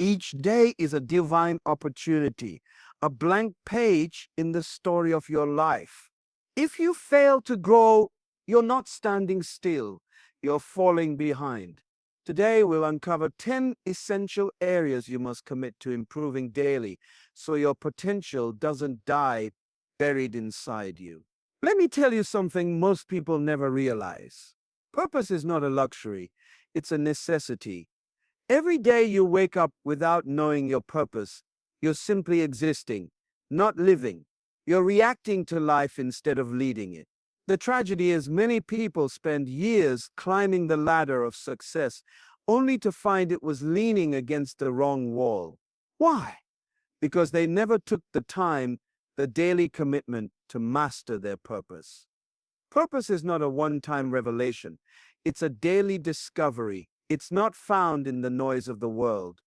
Each day is a divine opportunity, a blank page in the story of your life. If you fail to grow, you're not standing still, you're falling behind. Today, we'll uncover 10 essential areas you must commit to improving daily so your potential doesn't die buried inside you. Let me tell you something most people never realize. Purpose is not a luxury, it's a necessity. Every day you wake up without knowing your purpose, you're simply existing, not living. You're reacting to life instead of leading it. The tragedy is many people spend years climbing the ladder of success only to find it was leaning against the wrong wall. Why? Because they never took the time, the daily commitment to master their purpose. Purpose is not a one-time revelation. It's a daily discovery. It's not found in the noise of the world.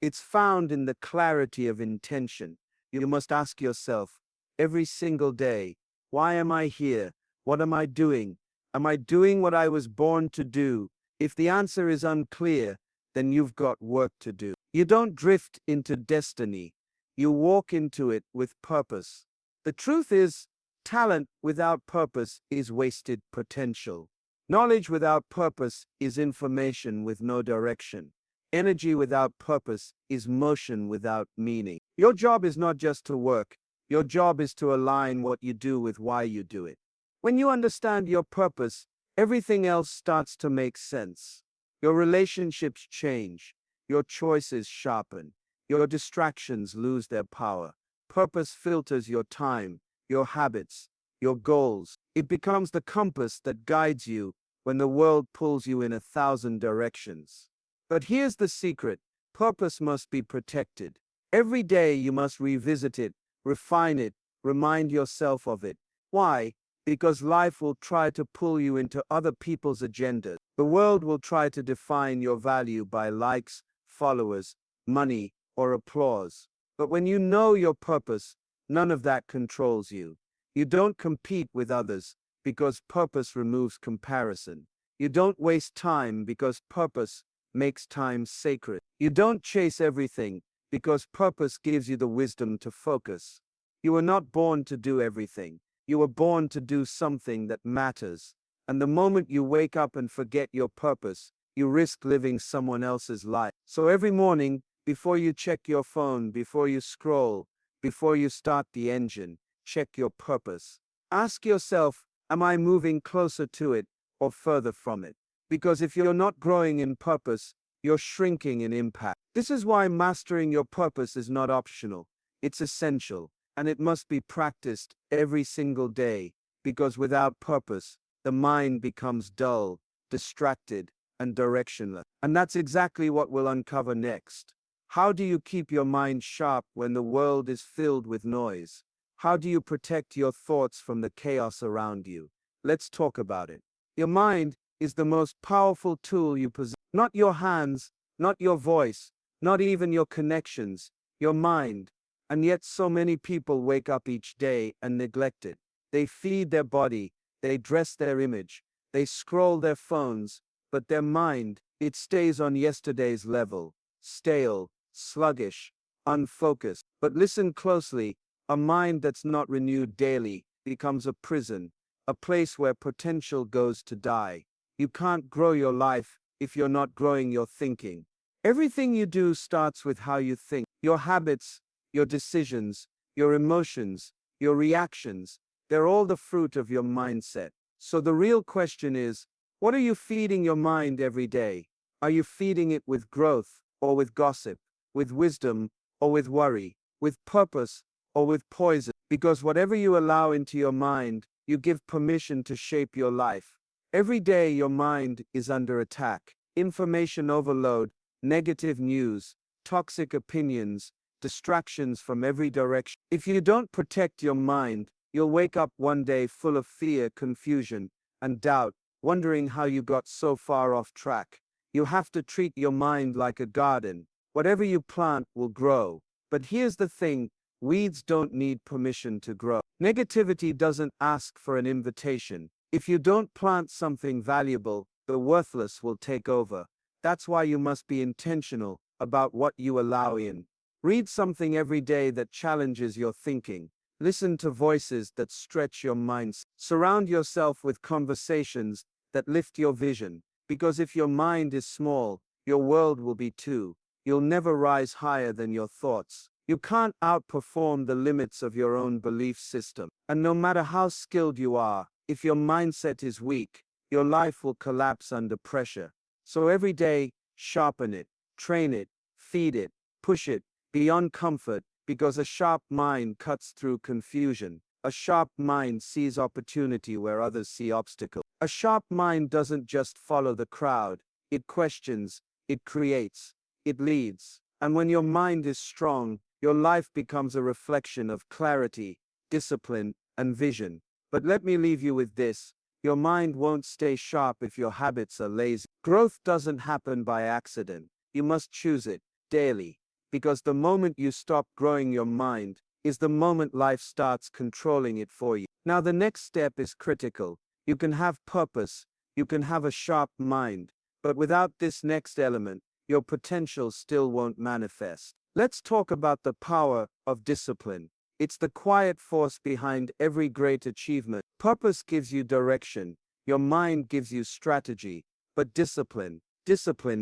It's found in the clarity of intention. You must ask yourself every single day, why am I here? What am I doing? Am I doing what I was born to do? If the answer is unclear, then you've got work to do. You don't drift into destiny. You walk into it with purpose. The truth is, talent without purpose is wasted potential. Knowledge without purpose is information with no direction. Energy without purpose is motion without meaning. Your job is not just to work. Your job is to align what you do with why you do it. When you understand your purpose, everything else starts to make sense. Your relationships change. Your choices sharpen. Your distractions lose their power. Purpose filters your time, your habits, your goals. It becomes the compass that guides you when the world pulls you in 1,000 directions. But here's the secret. Purpose must be protected. Every day you must revisit it, refine it, remind yourself of it. Why? Because life will try to pull you into other people's agendas. The world will try to define your value by likes, followers, money, or applause. But when you know your purpose, none of that controls you. You don't compete with others because purpose removes comparison. You don't waste time because purpose makes time sacred. You don't chase everything because purpose gives you the wisdom to focus. You were not born to do everything. You were born to do something that matters. And the moment you wake up and forget your purpose, you risk living someone else's life. So every morning, before you check your phone, before you scroll, before you start the engine, check your purpose. Ask yourself, am I moving closer to it or further from it? Because if you're not growing in purpose, you're shrinking in impact. This is why mastering your purpose is not optional. It's essential, and it must be practiced every single day, because without purpose, the mind becomes dull, distracted, and directionless. And that's exactly what we'll uncover next. How do you keep your mind sharp when the world is filled with noise? How do you protect your thoughts from the chaos around you? Let's talk about it. Your mind is the most powerful tool you possess. Not your hands, not your voice, not even your connections, your mind. And yet so many people wake up each day and neglect it. They feed their body, they dress their image, they scroll their phones, but their mind, it stays on yesterday's level, stale, sluggish, unfocused. But listen closely, a mind that's not renewed daily becomes a prison, a place where potential goes to die. You can't grow your life if you're not growing your thinking. Everything you do starts with how you think. Your habits, your decisions, your emotions, your reactions, they're all the fruit of your mindset. So the real question is, what are you feeding your mind every day? Are you feeding it with growth or with gossip, with wisdom or with worry, with purpose or with poison? Because whatever you allow into your mind, you give permission to shape your life. Every day your mind is under attack. Information overload, negative news, toxic opinions, distractions from every direction. If you don't protect your mind, you'll wake up one day full of fear, confusion, and doubt, wondering how you got so far off track. You have to treat your mind like a garden. Whatever you plant will grow. But here's the thing, weeds don't need permission to grow. Negativity doesn't ask for an invitation. If you don't plant something valuable, the worthless will take over. That's why you must be intentional about what you allow in. Read something every day that challenges your thinking. Listen to voices that stretch your mind. Surround yourself with conversations that lift your vision. Because if your mind is small, your world will be too. You'll never rise higher than your thoughts. You can't outperform the limits of your own belief system. And no matter how skilled you are, if your mindset is weak, your life will collapse under pressure. So every day, sharpen it, train it, feed it, push it beyond comfort, because a sharp mind cuts through confusion. A sharp mind sees opportunity where others see obstacles. A sharp mind doesn't just follow the crowd, it questions, it creates, it leads. And when your mind is strong, your life becomes a reflection of clarity, discipline, and vision. But let me leave you with this. Your mind won't stay sharp if your habits are lazy. Growth doesn't happen by accident. You must choose it daily. Because the moment you stop growing your mind is the moment life starts controlling it for you. Now, the next step is critical. You can have purpose, you can have a sharp mind, but without this next element, your potential still won't manifest. Let's talk about the power of discipline. It's the quiet force behind every great achievement. Purpose gives you direction, your mind gives you strategy, but discipline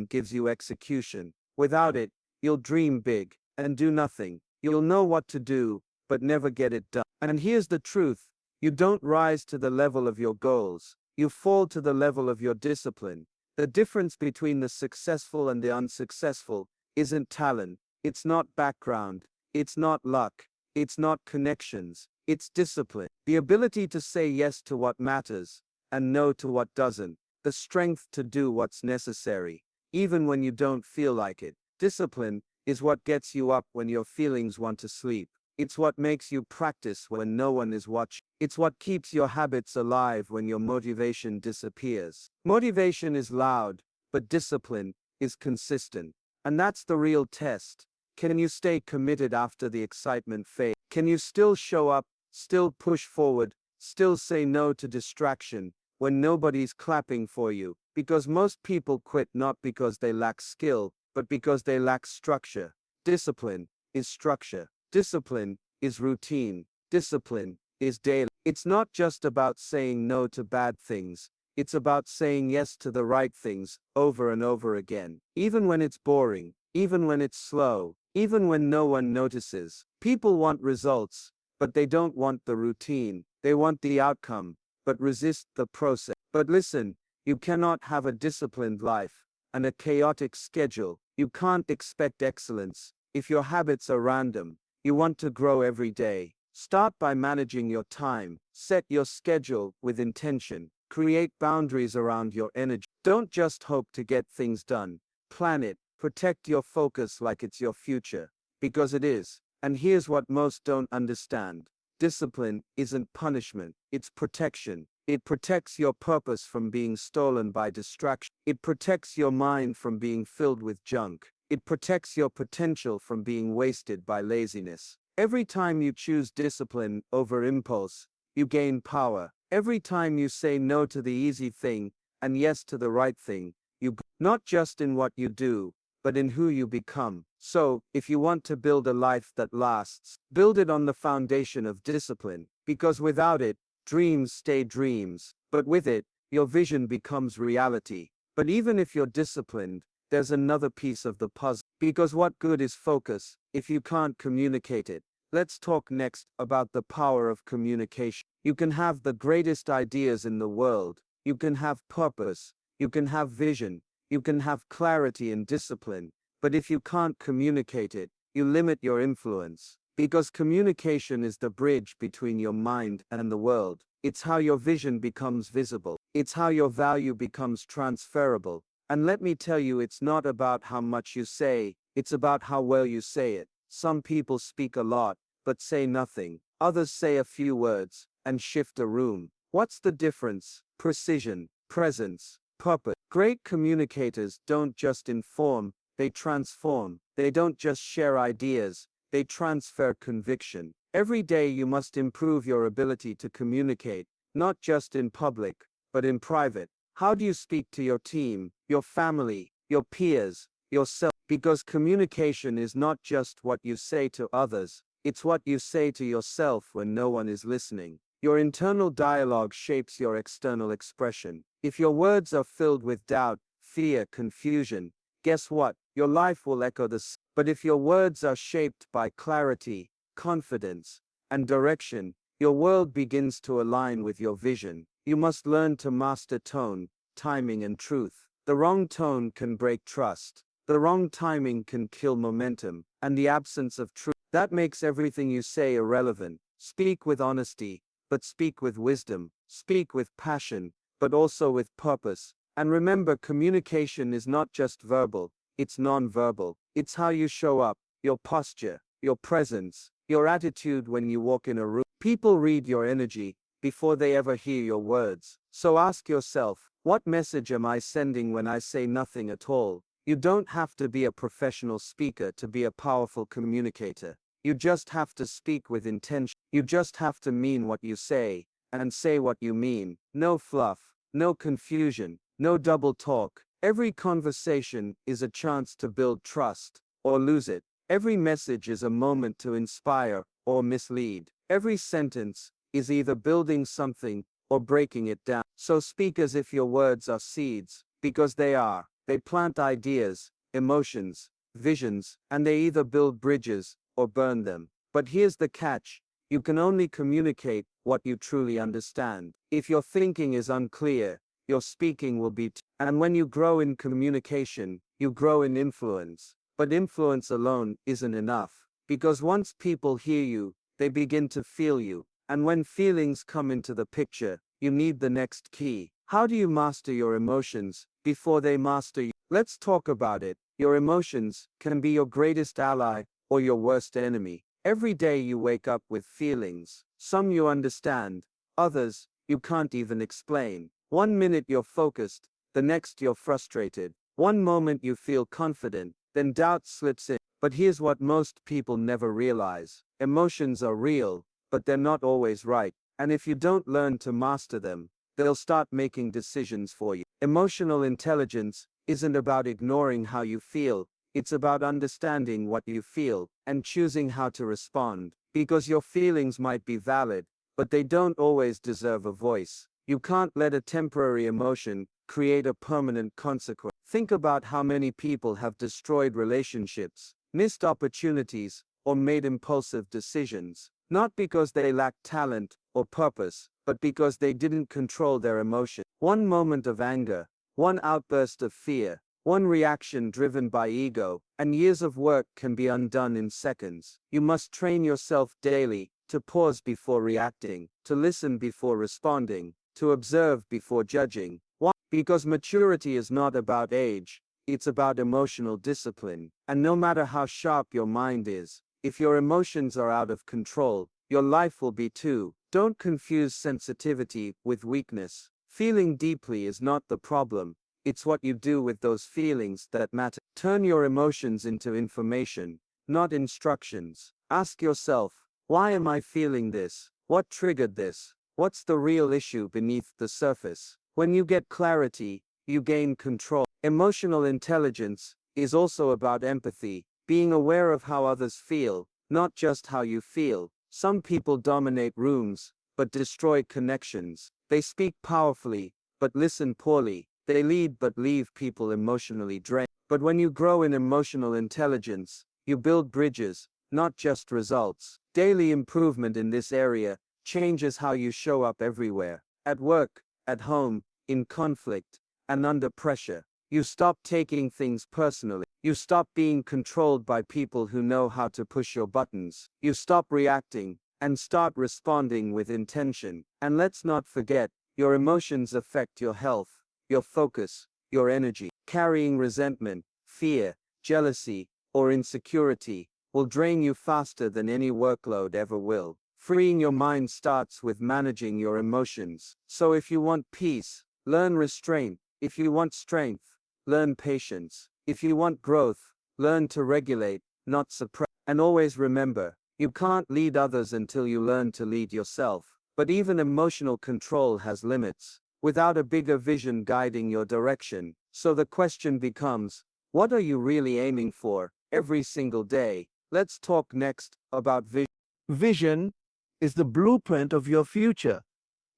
gives you execution. Without it, you'll dream big and do nothing. You'll know what to do, but never get it done. And here's the truth. You don't rise to the level of your goals. You fall to the level of your discipline. The difference between the successful and the unsuccessful isn't talent. It's not background. It's not luck. It's not connections. It's discipline. The ability to say yes to what matters and no to what doesn't. The strength to do what's necessary, even when you don't feel like it. Discipline is what gets you up when your feelings want to sleep. It's what makes you practice when no one is watching. It's what keeps your habits alive when your motivation disappears. Motivation is loud, but discipline is consistent. And that's the real test. Can you stay committed after the excitement fades? Can you still show up, still push forward, still say no to distraction when nobody's clapping for you? Because most people quit not because they lack skill, but because they lack structure. Discipline is structure. Discipline is routine. Discipline is daily. It's not just about saying no to bad things. It's about saying yes to the right things over and over again. Even when it's boring, even when it's slow, even when no one notices. People want results, but they don't want the routine. They want the outcome, but resist the process. But listen, you cannot have a disciplined life and a chaotic schedule. You can't expect excellence if your habits are random. You want to grow every day. Start by managing your time. Set your schedule with intention. Create boundaries around your energy. Don't just hope to get things done. Plan it. Protect your focus like it's your future. Because it is. And here's what most don't understand. Discipline isn't punishment. It's protection. It protects your purpose from being stolen by distraction. It protects your mind from being filled with junk. It protects your potential from being wasted by laziness. Every time you choose discipline over impulse, you gain power. Every time you say no to the easy thing and yes to the right thing, you grow, not just in what you do, but in who you become. So, if you want to build a life that lasts, build it on the foundation of discipline, because without it, dreams stay dreams, but with it, your vision becomes reality. But even if you're disciplined, there's another piece of the puzzle. Because what good is focus if you can't communicate it? Let's talk next about the power of communication. You can have the greatest ideas in the world. You can have purpose. You can have vision. You can have clarity and discipline. But if you can't communicate it, you limit your influence. Because communication is the bridge between your mind and the world. It's how your vision becomes visible. It's how your value becomes transferable. And let me tell you, it's not about how much you say, it's about how well you say it. Some people speak a lot, but say nothing. Others say a few words, and shift a room. What's the difference? Precision, presence, purpose. Great communicators don't just inform, they transform. They don't just share ideas, they transfer conviction. Every day you must improve your ability to communicate, not just in public, but in private. How do you speak to your team, your family, your peers, yourself. Because communication is not just what you say to others, it's what you say to yourself when no one is listening. Your internal dialogue shapes your external expression. If your words are filled with doubt, fear, confusion, guess what? Your life will echo this. But if your words are shaped by clarity, confidence, and direction, your world begins to align with your vision. You must learn to master tone, timing, and truth. The wrong tone can break trust. The wrong timing can kill momentum, and the absence of truth, that makes everything you say irrelevant. Speak with honesty, but speak with wisdom. Speak with passion, but also with purpose. And remember, communication is not just verbal, it's non-verbal. It's how you show up, your posture, your presence, your attitude when you walk in a room. People read your energy before they ever hear your words. So ask yourself, what message am I sending when I say nothing at all? You don't have to be a professional speaker to be a powerful communicator. You just have to speak with intention. You just have to mean what you say, and say what you mean. No fluff, no confusion, no double talk. Every conversation is a chance to build trust, or lose it. Every message is a moment to inspire, or mislead. Every sentence is either building something, or breaking it down. So speak as if your words are seeds, because they are. They plant ideas, emotions, visions, and they either build bridges or burn them. But here's the catch. You can only communicate what you truly understand. If your thinking is unclear, your speaking will be and when you grow in communication, you grow in influence. But influence alone isn't enough. Because once people hear you, they begin to feel you. And when feelings come into the picture, you need the next key. How do you master your emotions before they master you? Let's talk about it. Your emotions can be your greatest ally or your worst enemy. Every day you wake up with feelings. Some you understand, others you can't even explain. One minute you're focused, the next you're frustrated. One moment you feel confident, then doubt slips in. But here's what most people never realize. Emotions are real, but they're not always right. And if you don't learn to master them, they'll start making decisions for you. Emotional intelligence isn't about ignoring how you feel, it's about understanding what you feel and choosing how to respond. Because your feelings might be valid, but they don't always deserve a voice. You can't let a temporary emotion create a permanent consequence. Think about how many people have destroyed relationships, missed opportunities, or made impulsive decisions, not because they lacked talent or purpose, but because they didn't control their emotion. One moment of anger, one outburst of fear, one reaction driven by ego, and years of work can be undone in seconds. You must train yourself daily to pause before reacting, to listen before responding, to observe before judging. Why? Because maturity is not about age, it's about emotional discipline. And no matter how sharp your mind is, if your emotions are out of control, your life will be too. Don't confuse sensitivity with weakness. Feeling deeply is not the problem. It's what you do with those feelings that matter. Turn your emotions into information, not instructions. Ask yourself, why am I feeling this? What triggered this? What's the real issue beneath the surface? When you get clarity, you gain control. Emotional intelligence is also about empathy, being aware of how others feel, not just how you feel. Some people dominate rooms, but destroy connections. They speak powerfully, but listen poorly. They lead but leave people emotionally drained. But when you grow in emotional intelligence, you build bridges, not just results. Daily improvement in this area changes how you show up everywhere. At work, at home, in conflict, and under pressure. You stop taking things personally. You stop being controlled by people who know how to push your buttons. You stop reacting and start responding with intention. And let's not forget, your emotions affect your health, your focus, your energy. Carrying resentment, fear, jealousy, or insecurity will drain you faster than any workload ever will. Freeing your mind starts with managing your emotions. So if you want peace, learn restraint. If you want strength, learn patience. If you want growth, learn to regulate, not suppress. And always remember, you can't lead others until you learn to lead yourself. But even emotional control has limits, without a bigger vision guiding your direction. So the question becomes, What are you really aiming for every single day? Let's talk next about vision. Vision is the blueprint of your future.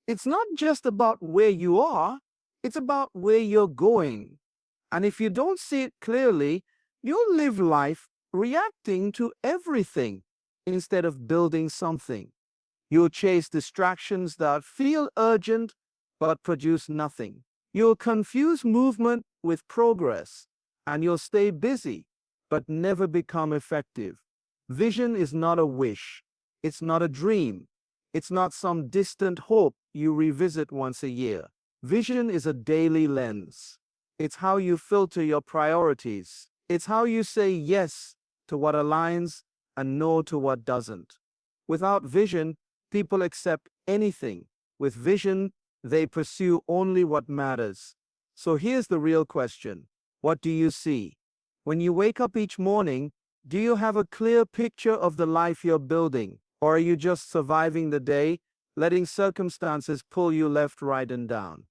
It's not just about where you are, it's about where you're going. And if you don't see it clearly, you'll live life reacting to everything instead of building something. You'll chase distractions that feel urgent but produce nothing. You'll confuse movement with progress, and you'll stay busy but never become effective. Vision is not a wish, it's not a dream, it's not some distant hope you revisit once a year. Vision is a daily lens. It's how you filter your priorities. It's how you say yes to what aligns and no to what doesn't. Without vision, people accept anything. With vision, they pursue only what matters. So here's the real question. What do you see? When you wake up each morning, do you have a clear picture of the life you're building? Or are you just surviving the day, letting circumstances pull you left, right, and down?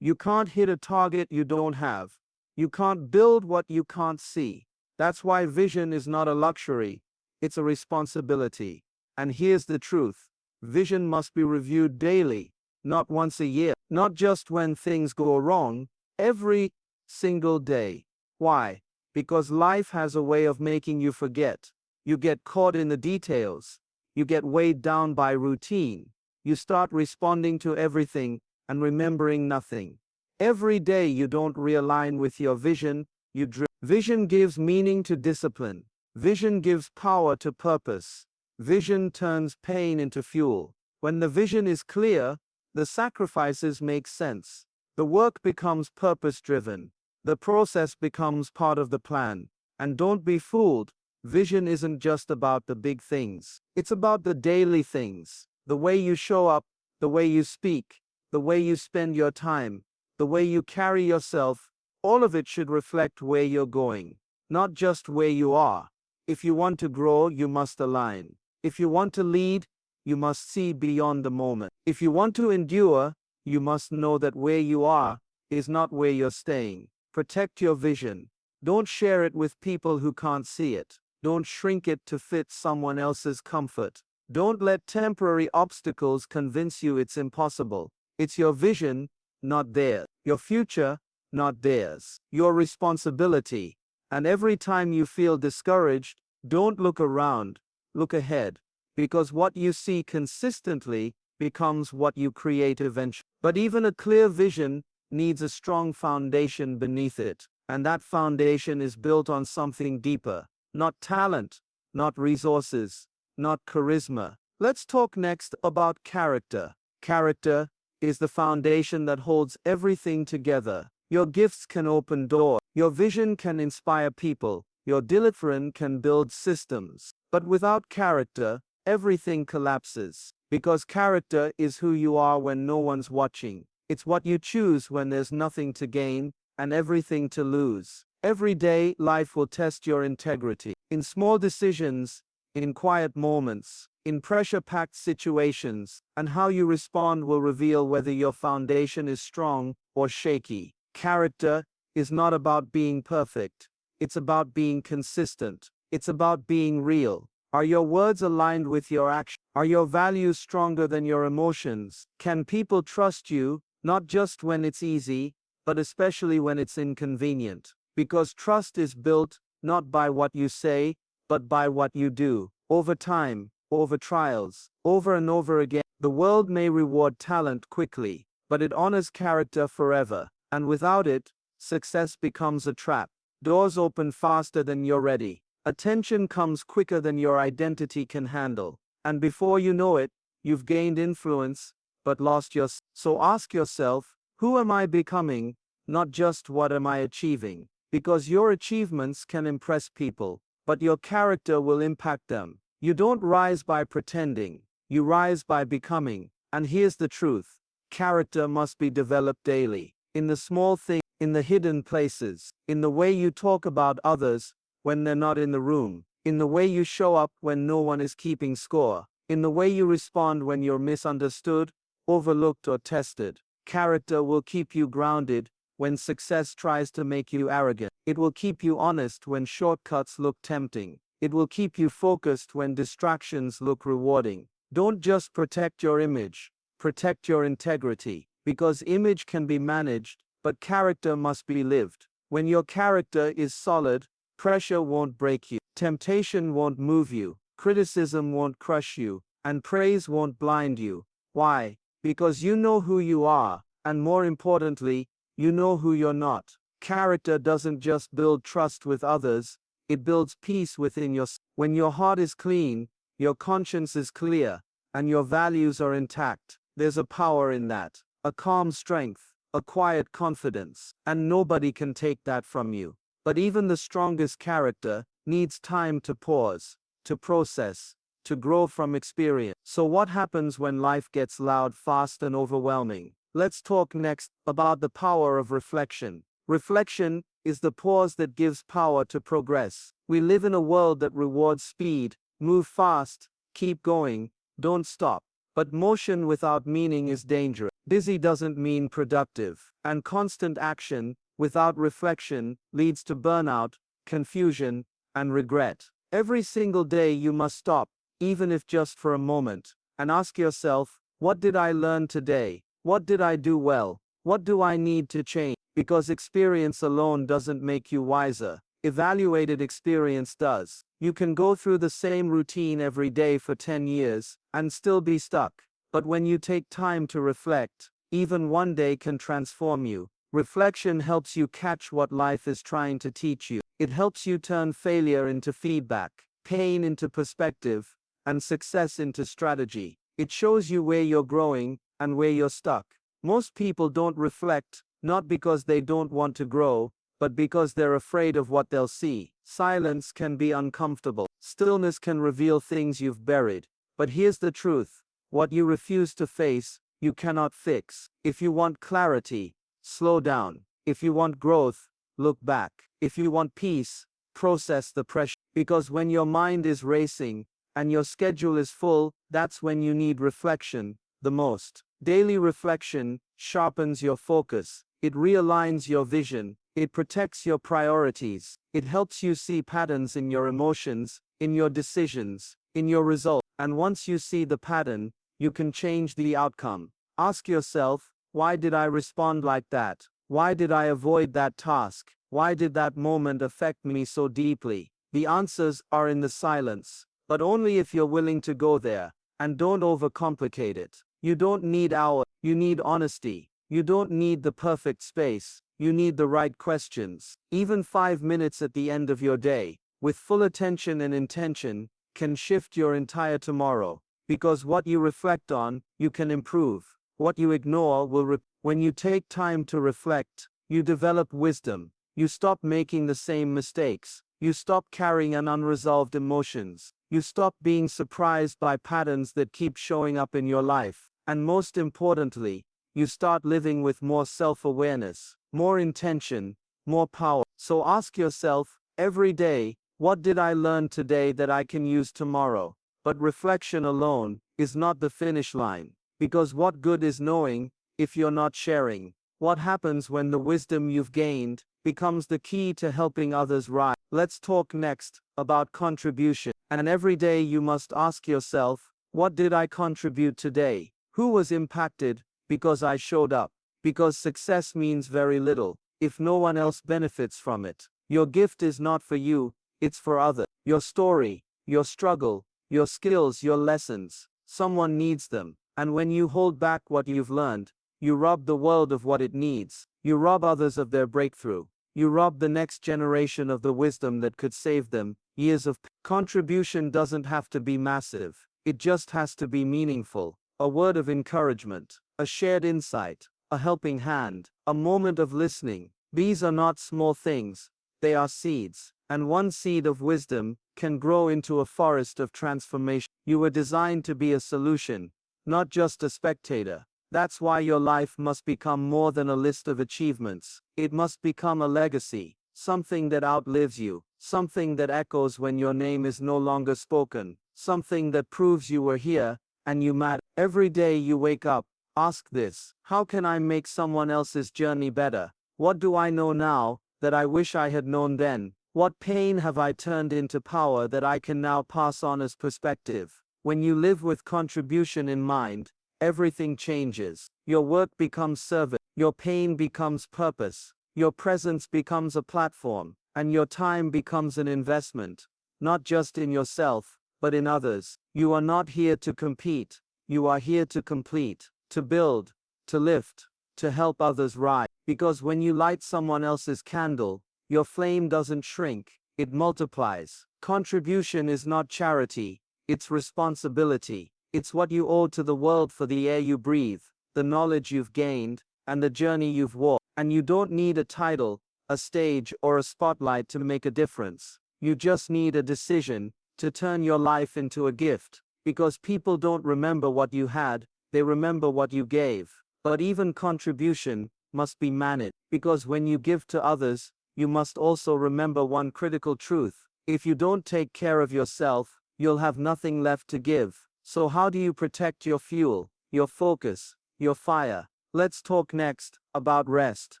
You can't hit a target you don't have. You can't build what you can't see. That's why vision is not a luxury, it's a responsibility. And here's the truth. Vision must be reviewed daily, not once a year, not just when things go wrong, every single day. Why? Because life has a way of making you forget. You get caught in the details. You get weighed down by routine. You start responding to everything and remembering nothing. Every day you don't realign with your vision, you drift. Vision gives meaning to discipline. Vision gives power to purpose. Vision turns pain into fuel. When the vision is clear, the sacrifices make sense. The work becomes purpose-driven. The process becomes part of the plan. And don't be fooled, vision isn't just about the big things. It's about the daily things. The way you show up, the way you speak, the way you spend your time, the way you carry yourself, all of it should reflect where you're going, not just where you are. If you want to grow, you must align. If you want to lead, you must see beyond the moment. If you want to endure, you must know that where you are is not where you're staying. Protect your vision. Don't share it with people who can't see it. Don't shrink it to fit someone else's comfort. Don't let temporary obstacles convince you it's impossible. It's your vision, not theirs. Your future, not theirs. Your responsibility. And every time you feel discouraged, don't look around, look ahead. Because what you see consistently becomes what you create eventually. But even a clear vision needs a strong foundation beneath it. And that foundation is built on something deeper. Not talent, not resources, not charisma. Let's talk next about character. Character is the foundation that holds everything together. Your gifts can open doors. Your vision can inspire people. Your discipline can build systems. But without character, everything collapses. Because character is who you are when no one's watching. It's what you choose when there's nothing to gain and everything to lose. Every day, life will test your integrity. In small decisions, in quiet moments, in pressure-packed situations, and how you respond will reveal whether your foundation is strong or shaky. Character is not about being perfect. It's about being consistent. It's about being real. Are your words aligned with your actions? Are your values stronger than your emotions? Can people trust you, not just when it's easy, but especially when it's inconvenient? Because trust is built not by what you say, but by what you do. Over time, over trials, over and over again. The world may reward talent quickly, but it honors character forever. And without it, success becomes a trap. Doors open faster than you're ready. Attention comes quicker than your identity can handle. And before you know it, you've gained influence, but lost yourself. So ask yourself, who am I becoming, not just what am I achieving? Because your achievements can impress people, but your character will impact them. You don't rise by pretending, you rise by becoming. And here's the truth. Character must be developed daily. In the small things, in the hidden places, in the way you talk about others when they're not in the room, in the way you show up when no one is keeping score, in the way you respond when you're misunderstood, overlooked, or tested. Character will keep you grounded when success tries to make you arrogant. It will keep you honest when shortcuts look tempting. It will keep you focused when distractions look rewarding. Don't just protect your image, protect your integrity. Because image can be managed, but character must be lived. When your character is solid, pressure won't break you, temptation won't move you, criticism won't crush you, and praise won't blind you. Why? Because you know who you are, and more importantly, you know who you're not. Character doesn't just build trust with others, it builds peace within yourself. When your heart is clean, your conscience is clear, and your values are intact, there's a power in that, a calm strength, a quiet confidence, and nobody can take that from you. But even the strongest character needs time to pause, to process, to grow from experience. So what happens when life gets loud, fast, and overwhelming? Let's talk next about the power of reflection. Reflection is the pause that gives power to progress. We live in a world that rewards speed, move fast, keep going, don't stop. But motion without meaning is dangerous. Busy doesn't mean productive, and constant action without reflection leads to burnout, confusion, and regret. Every single day you must stop, even if just for a moment, and ask yourself, what did I learn today? What did I do well? What do I need to change? Because experience alone doesn't make you wiser. Evaluated experience does. You can go through the same routine every day for 10 years and still be stuck. But when you take time to reflect, even one day can transform you. Reflection helps you catch what life is trying to teach you. It helps you turn failure into feedback, pain into perspective, and success into strategy. It shows you where you're growing and where you're stuck. Most people don't reflect, not because they don't want to grow, but because they're afraid of what they'll see. Silence can be uncomfortable. Stillness can reveal things you've buried. But here's the truth. What you refuse to face, you cannot fix. If you want clarity, slow down. If you want growth, look back. If you want peace, process the pressure. Because when your mind is racing and your schedule is full, that's when you need reflection the most. Daily reflection sharpens your focus. It realigns your vision. It protects your priorities. It helps you see patterns in your emotions, in your decisions, in your results. And once you see the pattern, you can change the outcome. Ask yourself, why did I respond like that? Why did I avoid that task? Why did that moment affect me so deeply? The answers are in the silence, but only if you're willing to go there. And don't overcomplicate it. You don't need hours. You need honesty. You don't need the perfect space. You need the right questions. Even 5 minutes at the end of your day, with full attention and intention, can shift your entire tomorrow. Because what you reflect on, you can improve. What you ignore will When you take time to reflect, you develop wisdom. You stop making the same mistakes. You stop carrying an unresolved emotions. You stop being surprised by patterns that keep showing up in your life. And most importantly, you start living with more self-awareness, more intention, more power. So ask yourself, every day, what did I learn today that I can use tomorrow? But reflection alone is not the finish line. Because what good is knowing if you're not sharing? What happens when the wisdom you've gained becomes the key to helping others rise? Let's talk next about contribution. And every day you must ask yourself, what did I contribute today? Who was impacted because I showed up? Because success means very little if no one else benefits from it. Your gift is not for you, it's for others. Your story, your struggle, your skills, your lessons, someone needs them. And when you hold back what you've learned, you rob the world of what it needs. You rob others of their breakthrough. You rob the next generation of the wisdom that could save them. Years of contribution doesn't have to be massive. It just has to be meaningful. A word of encouragement, a shared insight, a helping hand, a moment of listening. These are not small things. They are seeds. And one seed of wisdom can grow into a forest of transformation. You were designed to be a solution, not just a spectator. That's why your life must become more than a list of achievements. It must become a legacy, something that outlives you, something that echoes when your name is no longer spoken, something that proves you were here and you matter. Every day you wake up, ask this: how can I make someone else's journey better? What do I know now that I wish I had known then? What pain have I turned into power that I can now pass on as perspective? When you live with contribution in mind, everything changes. Your work becomes service, your pain becomes purpose, your presence becomes a platform, and your time becomes an investment, not just in yourself, but in others. You are not here to compete, you are here to complete, to build, to lift, to help others rise. Because when you light someone else's candle, your flame doesn't shrink, it multiplies. Contribution is not charity, it's responsibility. It's what you owe to the world for the air you breathe, the knowledge you've gained, and the journey you've walked. And you don't need a title, a stage, or a spotlight to make a difference. You just need a decision to turn your life into a gift. Because people don't remember what you had, they remember what you gave. But even contribution must be managed. Because when you give to others, you must also remember one critical truth. If you don't take care of yourself, you'll have nothing left to give. So how do you protect your fuel, your focus, your fire? Let's talk next about rest.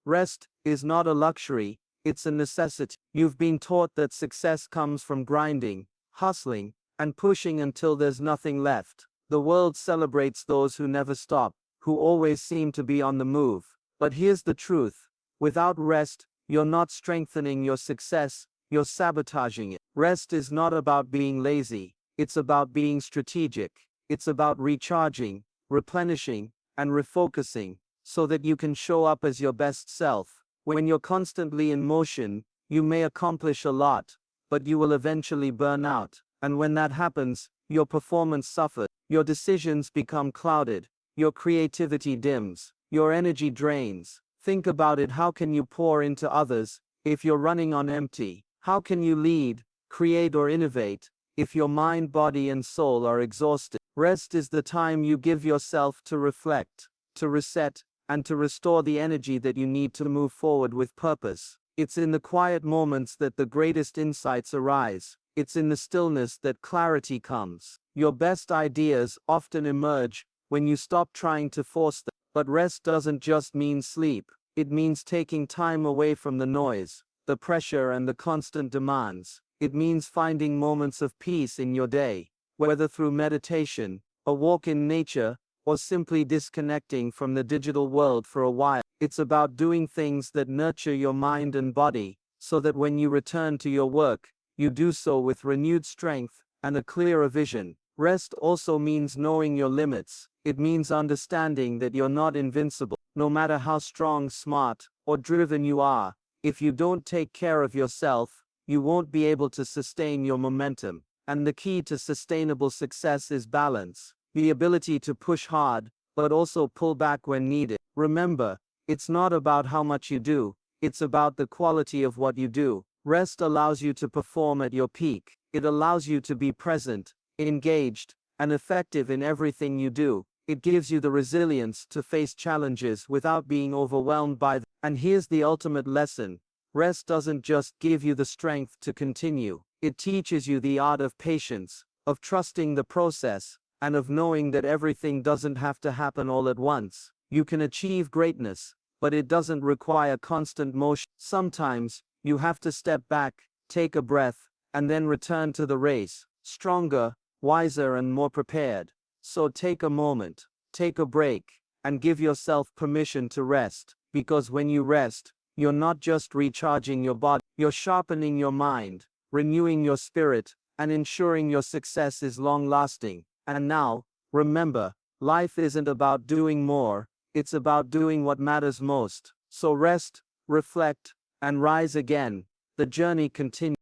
Rest is not a luxury, it's a necessity. You've been taught that success comes from grinding, hustling, and pushing until there's nothing left. The world celebrates those who never stop, who always seem to be on the move. But here's the truth. Without rest, you're not strengthening your success, you're sabotaging it. Rest is not about being lazy, it's about being strategic. It's about recharging, replenishing, and refocusing, so that you can show up as your best self. When you're constantly in motion, you may accomplish a lot, but you will eventually burn out. And when that happens, your performance suffers, your decisions become clouded, your creativity dims, your energy drains. Think about it. How can you pour into others if you're running on empty? How can you lead, create, or innovate if your mind, body, and soul are exhausted? Rest is the time you give yourself to reflect, to reset, and to restore the energy that you need to move forward with purpose. It's in the quiet moments that the greatest insights arise. It's in the stillness that clarity comes. Your best ideas often emerge when you stop trying to force them. But rest doesn't just mean sleep. It means taking time away from the noise, the pressure, and the constant demands. It means finding moments of peace in your day, whether through meditation, a walk in nature, or simply disconnecting from the digital world for a while. It's about doing things that nurture your mind and body, so that when you return to your work, you do so with renewed strength and a clearer vision. Rest also means knowing your limits. It means understanding that you're not invincible. No matter how strong, smart, or driven you are, if you don't take care of yourself, you won't be able to sustain your momentum. And the key to sustainable success is balance. The ability to push hard, but also pull back when needed. Remember, it's not about how much you do, it's about the quality of what you do. Rest allows you to perform at your peak. It allows you to be present, engaged, and effective in everything you do. It gives you the resilience to face challenges without being overwhelmed by them. And here's the ultimate lesson. Rest doesn't just give you the strength to continue. It teaches you the art of patience, of trusting the process, and of knowing that everything doesn't have to happen all at once. You can achieve greatness, but it doesn't require constant motion. Sometimes, you have to step back, take a breath, and then return to the race, stronger, wiser, and more prepared. So take a moment, take a break, and give yourself permission to rest. Because when you rest, you're not just recharging your body, you're sharpening your mind, renewing your spirit, and ensuring your success is long-lasting. And now, remember, life isn't about doing more, it's about doing what matters most. So rest, reflect, and rise again. The journey continues.